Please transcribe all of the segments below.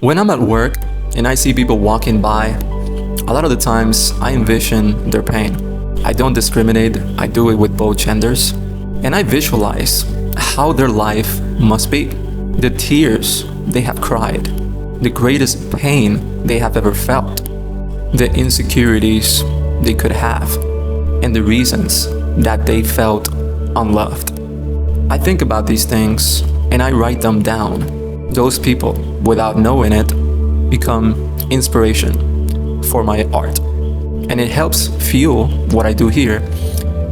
When I'm at work and I see people walking by, a lot of the times I envision their pain. I don't discriminate, I do it with both genders. And I visualize how their life must be. The tears they have cried, the greatest pain they have ever felt, the insecurities they could have, and the reasons that they felt unloved. I think about these things and I write them down. Those people, without knowing it, become inspiration for my art. And it helps fuel what I do here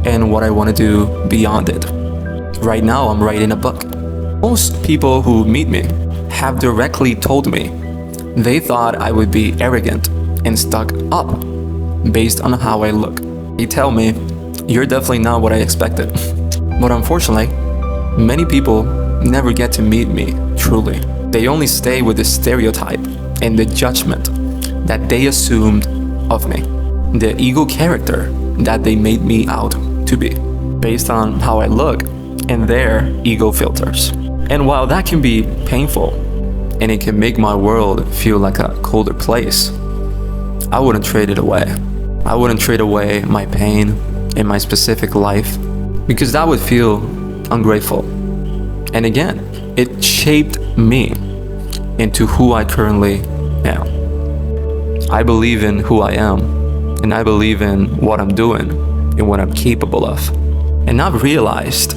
and what I want to do beyond it. Right now, I'm writing a book. Most people who meet me have directly told me they thought I would be arrogant and stuck up based on how I look. They tell me, "You're definitely not what I expected." But unfortunately, many people never get to meet me truly. They only stay with the stereotype and the judgment that they assumed of me, the ego character that they made me out to be, based on how I look and their ego filters. And while that can be painful and it can make my world feel like a colder place, I wouldn't trade it away. I wouldn't trade away my pain and my specific life, because that would feel ungrateful. And again, it shaped me into who I currently am. I believe in who I am, and I believe in what I'm doing and what I'm capable of. And I've realized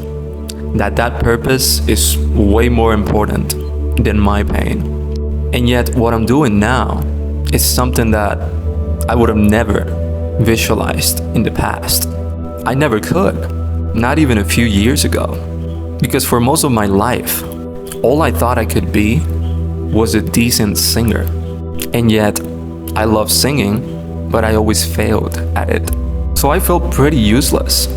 that that purpose is way more important than my pain. And yet what I'm doing now is something that I would have never visualized in the past. I never could, not even a few years ago. Because for most of my life, all I thought I could be was a decent singer. And yet, I love singing, but I always failed at it. So I felt pretty useless.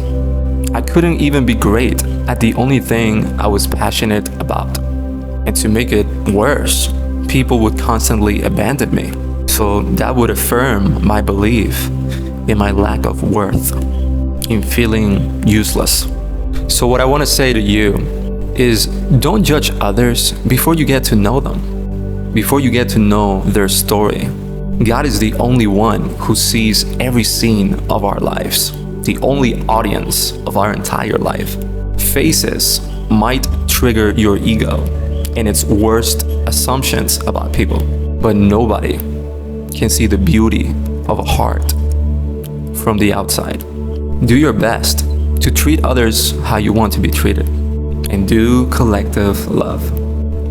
I couldn't even be great at the only thing I was passionate about. And to make it worse, people would constantly abandon me. So that would affirm my belief in my lack of worth, in feeling useless. So what I want to say to you is, don't judge others before you get to know them, before you get to know their story. God is the only one who sees every scene of our lives, the only audience of our entire life. Faces might trigger your ego and its worst assumptions about people, but nobody can see the beauty of a heart from the outside. Do your best to treat others how you want to be treated, and do collective love,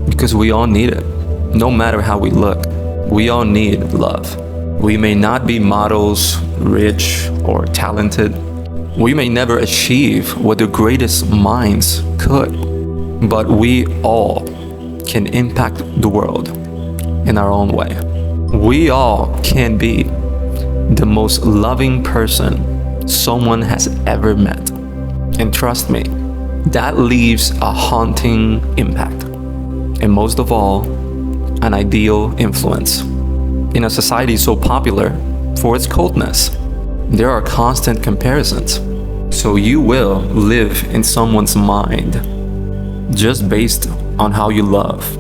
because we all need it. No matter how we look, we all need love. We may not be models, rich, or talented. We may never achieve what the greatest minds could, but we all can impact the world in our own way. We all can be the most loving person someone has ever met. And trust me, that leaves a haunting impact. And most of all, an ideal influence. In a society so popular for its coldness, there are constant comparisons. So you will live in someone's mind just based on how you love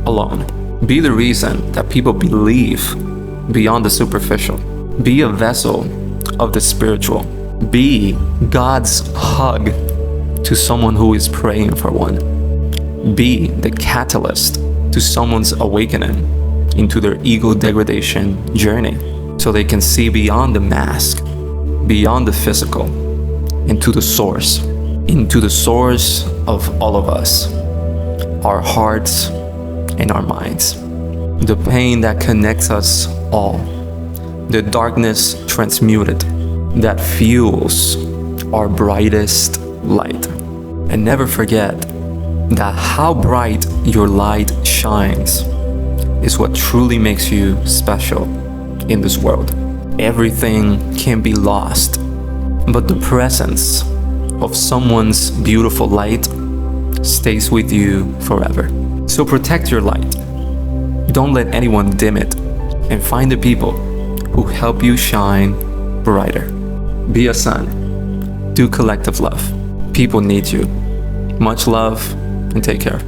alone. Be the reason that people believe beyond the superficial. Be a vessel of the spiritual. Be God's hug to someone who is praying for one. Be the catalyst to someone's awakening into their ego degradation journey, so they can see beyond the mask, beyond the physical, into the source of all of us, our hearts and our minds. The pain that connects us all, the darkness transmuted that fuels our brightest light. And never forget that how bright your light shines is what truly makes you special in this world. Everything can be lost, but the presence of someone's beautiful light stays with you forever. So protect your light. Don't let anyone dim it, and find the people who help you shine brighter. Be a sun. Do collective love. People need you. Much love, and take care.